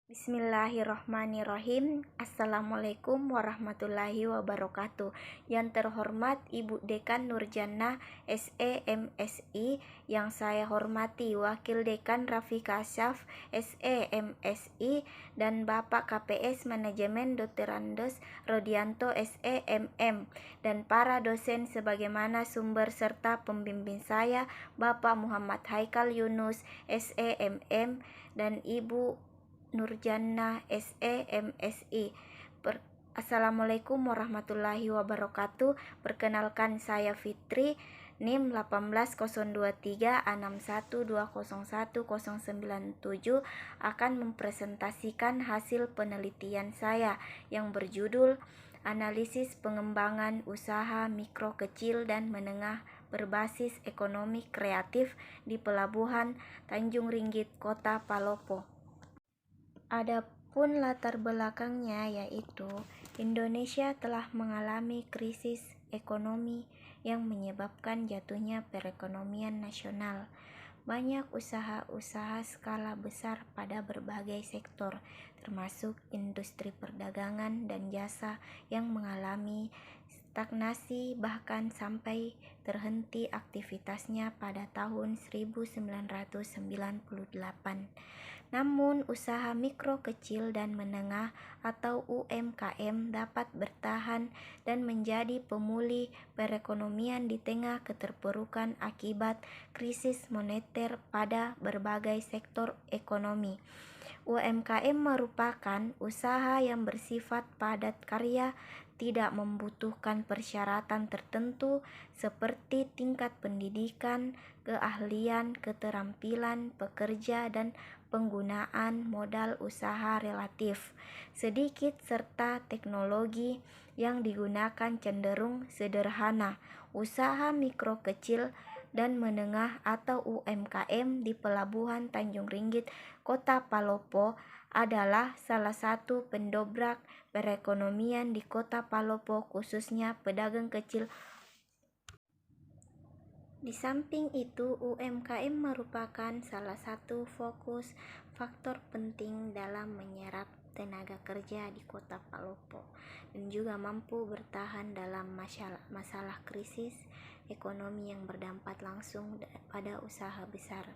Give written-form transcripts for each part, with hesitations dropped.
Bismillahirrahmanirrahim. Assalamualaikum warahmatullahi wabarakatuh. Yang terhormat Ibu Dekan Nurjannah SE MSI, yang saya hormati Wakil Dekan Rafika Syaf SE MSI, dan Bapak KPS Manajemen Dr. Andes Rodianto SE MM, dan para dosen sebagaimana sumber serta pembimbing saya Bapak Muhammad Haikal Yunus SE MM dan Ibu Nurjannah SE MSI. Assalamualaikum warahmatullahi wabarakatuh. Perkenalkan, saya Fitri, NIM 1803612011097, akan mempresentasikan hasil penelitian saya yang berjudul Analisis Pengembangan Usaha Mikro Kecil dan Menengah Berbasis Ekonomi Kreatif di Pelabuhan Tanjung Ringgit, Kota Palopo. Adapun latar belakangnya yaitu Indonesia telah mengalami krisis ekonomi yang menyebabkan jatuhnya perekonomian nasional. Banyak usaha-usaha skala besar pada berbagai sektor, termasuk industri perdagangan dan jasa, yang mengalami stagnasi bahkan sampai terhenti aktivitasnya pada tahun 1998. Namun, usaha mikro kecil dan menengah atau UMKM dapat bertahan dan menjadi pemulih perekonomian di tengah keterpurukan akibat krisis moneter pada berbagai sektor ekonomi. UMKM merupakan usaha yang bersifat padat karya, tidak membutuhkan persyaratan tertentu seperti tingkat pendidikan, keahlian, keterampilan pekerja, dan penggunaan modal usaha relatif sedikit, serta teknologi yang digunakan cenderung sederhana. Usaha mikro kecil dan menengah atau UMKM di Pelabuhan Tanjung Ringgit, Kota Palopo adalah salah satu pendobrak perekonomian di Kota Palopo, khususnya pedagang kecil. Di samping itu, UMKM merupakan salah satu fokus faktor penting dalam menyerap tenaga kerja di Kota Palopo dan juga mampu bertahan dalam masalah krisis ekonomi yang berdampak langsung pada usaha besar.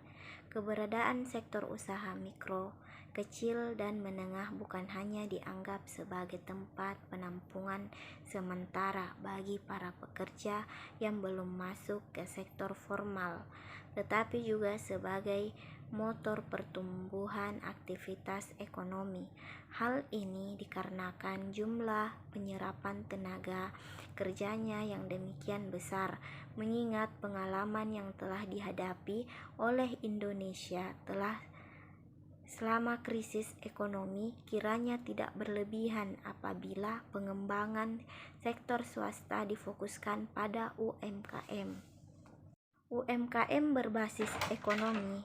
Keberadaan sektor usaha mikro, kecil, dan menengah bukan hanya dianggap sebagai tempat penampungan sementara bagi para pekerja yang belum masuk ke sektor formal, tetapi juga sebagai motor pertumbuhan aktivitas ekonomi. Hal ini dikarenakan jumlah penyerapan tenaga kerjanya yang demikian besar, mengingat pengalaman yang telah dihadapi oleh Indonesia selama krisis ekonomi kiranya tidak berlebihan apabila pengembangan sektor swasta difokuskan pada UMKM. UMKM berbasis ekonomi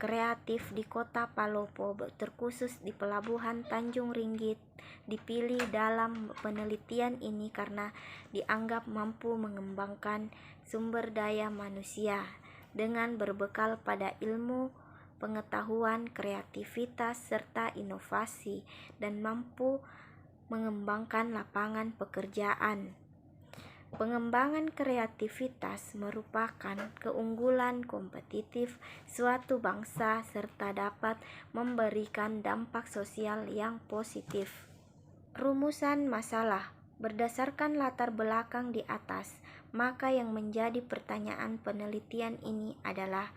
kreatif di Kota Palopo, terkhusus di Pelabuhan Tanjung Ringgit, dipilih dalam penelitian ini karena dianggap mampu mengembangkan sumber daya manusia dengan berbekal pada ilmu, pengetahuan, kreativitas, serta inovasi, dan mampu mengembangkan lapangan pekerjaan. Pengembangan kreativitas merupakan keunggulan kompetitif suatu bangsa serta dapat memberikan dampak sosial yang positif. Rumusan masalah berdasarkan latar belakang di atas, maka yang menjadi pertanyaan penelitian ini adalah: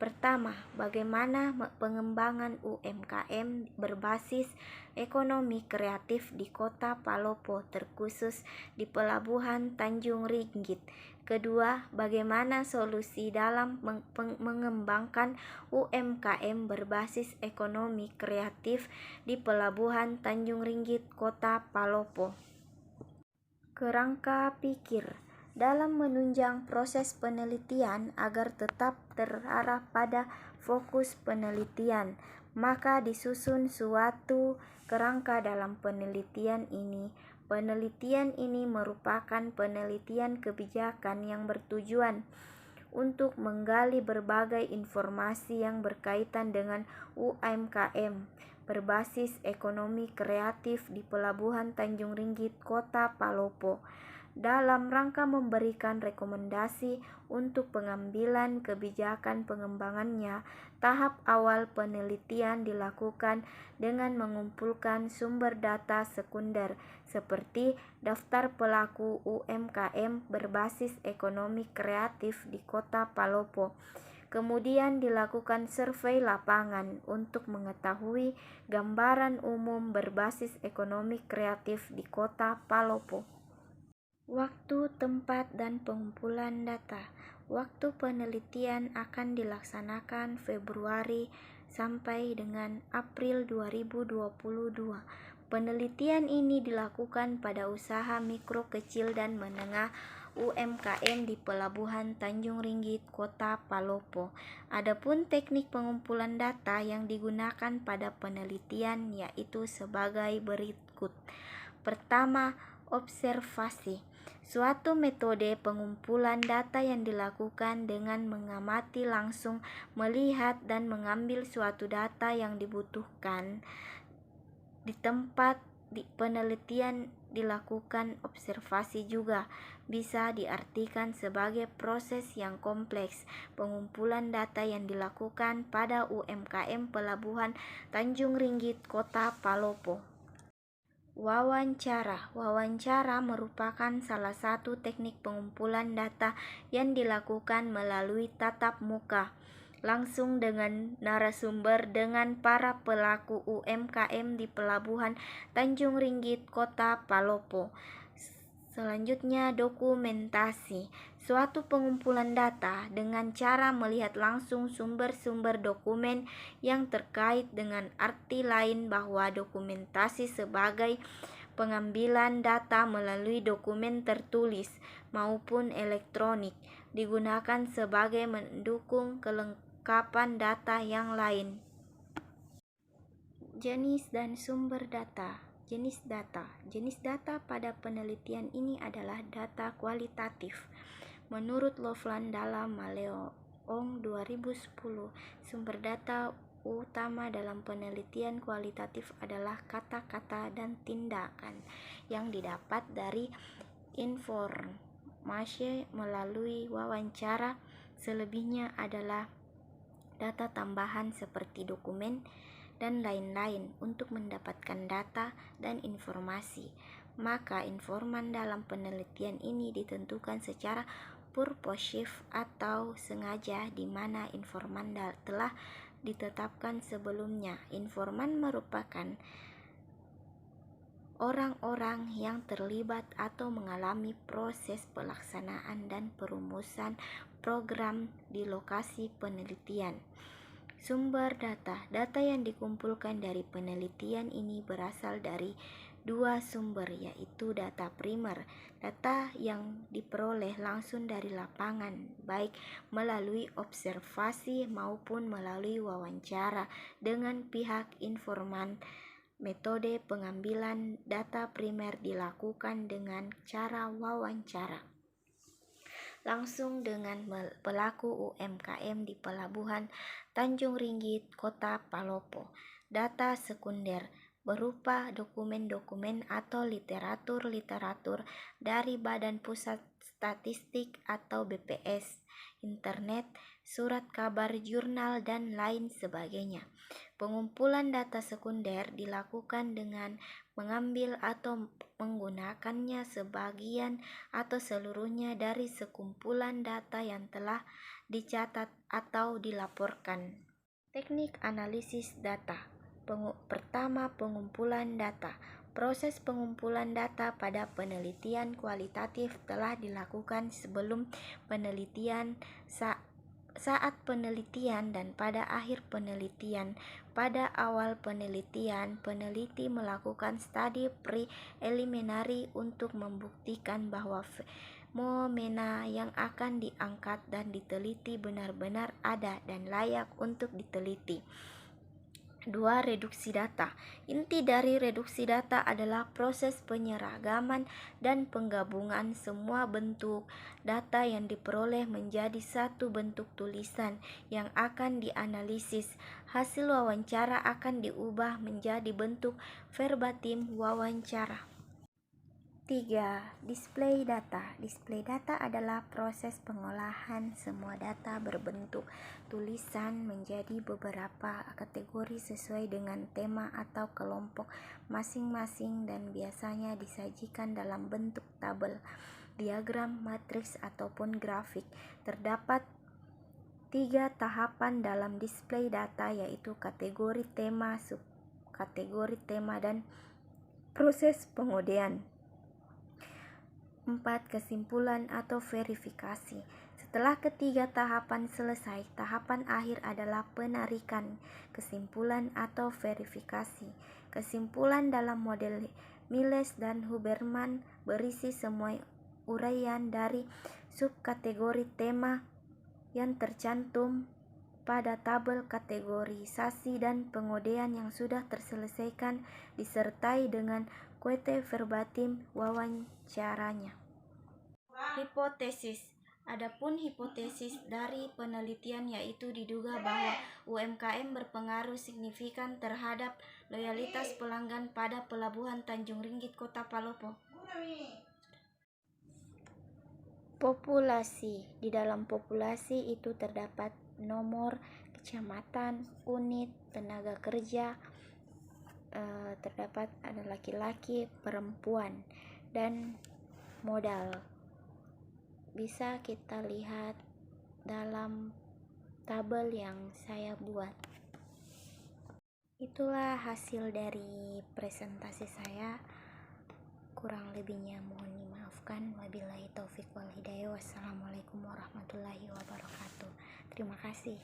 pertama, bagaimana pengembangan UMKM berbasis ekonomi kreatif di Kota Palopo, terkhusus di Pelabuhan Tanjung Ringgit? Kedua, bagaimana solusi dalam mengembangkan UMKM berbasis ekonomi kreatif di Pelabuhan Tanjung Ringgit, Kota Palopo? Kerangka pikir dalam menunjang proses penelitian agar tetap terarah pada fokus penelitian, maka disusun suatu kerangka dalam penelitian ini. Penelitian ini merupakan penelitian kebijakan yang bertujuan untuk menggali berbagai informasi yang berkaitan dengan UMKM. berbasis ekonomi kreatif di Pelabuhan Tanjung Ringgit, Kota Palopo, dalam rangka memberikan rekomendasi untuk pengambilan kebijakan pengembangannya. Tahap awal penelitian dilakukan dengan mengumpulkan sumber data sekunder seperti daftar pelaku UMKM berbasis ekonomi kreatif di Kota Palopo. Kemudian dilakukan survei lapangan untuk mengetahui gambaran umum berbasis ekonomi kreatif di Kota Palopo. Waktu, tempat, dan pengumpulan data. Waktu penelitian akan dilaksanakan Februari sampai dengan April 2022. Penelitian ini dilakukan pada usaha mikro, kecil, dan menengah UMKM di Pelabuhan Tanjung Ringgit, Kota Palopo. Adapun teknik pengumpulan data yang digunakan pada penelitian yaitu sebagai berikut. Pertama, observasi. Suatu metode pengumpulan data yang dilakukan dengan mengamati langsung, melihat dan mengambil suatu data yang dibutuhkan di tempat di penelitian dilakukan. Observasi juga bisa diartikan sebagai proses yang kompleks pengumpulan data yang dilakukan pada UMKM Pelabuhan Tanjung Ringgit, Kota Palopo. Wawancara. Wawancara merupakan salah satu teknik pengumpulan data yang dilakukan melalui tatap muka langsung dengan narasumber dengan para pelaku UMKM di Pelabuhan Tanjung Ringgit, Kota Palopo. Selanjutnya, dokumentasi. Suatu pengumpulan data dengan cara melihat langsung sumber-sumber dokumen yang terkait. Dengan arti lain bahwa dokumentasi sebagai pengambilan data melalui dokumen tertulis maupun elektronik digunakan sebagai mendukung kelengkapan data yang lain. Jenis dan sumber data. Jenis data. Jenis data pada penelitian ini adalah data kualitatif. Menurut Loveland dalam Maleong 2010, sumber data utama dalam penelitian kualitatif adalah kata-kata dan tindakan yang didapat dari informasi melalui wawancara. Selebihnya adalah data tambahan seperti dokumen dan lain-lain. Untuk mendapatkan data dan informasi, maka informan dalam penelitian ini ditentukan secara purposive atau sengaja, di mana informan telah ditetapkan sebelumnya. Informan merupakan orang-orang yang terlibat atau mengalami proses pelaksanaan dan perumusan program di lokasi penelitian. Sumber data. Data yang dikumpulkan dari penelitian ini berasal dari dua sumber, yaitu data primer, data yang diperoleh langsung dari lapangan, baik melalui observasi maupun melalui wawancara dengan pihak informan. Metode pengambilan data primer dilakukan dengan cara wawancara langsung dengan pelaku UMKM di Pelabuhan Tanjung Ringgit, Kota Palopo. Data sekunder berupa dokumen-dokumen atau literatur-literatur dari Badan Pusat Statistik atau BPS, internet, surat kabar, jurnal, dan lain sebagainya. Pengumpulan data sekunder dilakukan dengan mengambil atau menggunakannya sebagian atau seluruhnya dari sekumpulan data yang telah dicatat atau dilaporkan. Teknik analisis data. Pertama, pengumpulan data. Proses pengumpulan data pada penelitian kualitatif telah dilakukan sebelum penelitian, saat penelitian, dan pada akhir penelitian. Pada awal penelitian, peneliti melakukan studi preliminary untuk membuktikan bahwa fenomena yang akan diangkat dan diteliti benar-benar ada dan layak untuk diteliti. 2. Reduksi data. Inti dari reduksi data adalah proses penyeragaman dan penggabungan semua bentuk data yang diperoleh menjadi satu bentuk tulisan yang akan dianalisis. Hasil wawancara akan diubah menjadi bentuk verbatim wawancara. 3. Display data. Display data adalah proses pengolahan semua data berbentuk tulisan menjadi beberapa kategori sesuai dengan tema atau kelompok masing-masing dan biasanya disajikan dalam bentuk tabel, diagram, matriks, ataupun grafik. Terdapat 3 tahapan dalam display data, yaitu kategori tema, subkategori tema, dan proses pengundian. 4. Kesimpulan atau verifikasi. Setelah ketiga tahapan selesai, tahapan akhir adalah penarikan kesimpulan atau verifikasi. Kesimpulan dalam model Miles dan Huberman berisi semua uraian dari subkategori tema yang tercantum pada tabel kategorisasi dan pengundian yang sudah terselesaikan disertai dengan quote verbatim wawancaranya. Hipotesis. Adapun hipotesis dari penelitian yaitu diduga bahwa UMKM berpengaruh signifikan terhadap loyalitas pelanggan pada Pelabuhan Tanjung Ringgit Kota Palopo. Populasi. Di dalam populasi itu terdapat nomor kecamatan, unit, tenaga kerja, terdapat ada laki-laki, perempuan, dan modal. Bisa kita lihat dalam tabel yang saya buat. Itulah hasil dari presentasi saya. Kurang lebihnya mohon dimaafkan. Wabillahi taufik wal hidayah. Wassalamualaikum warahmatullahi wabarakatuh. Terima kasih.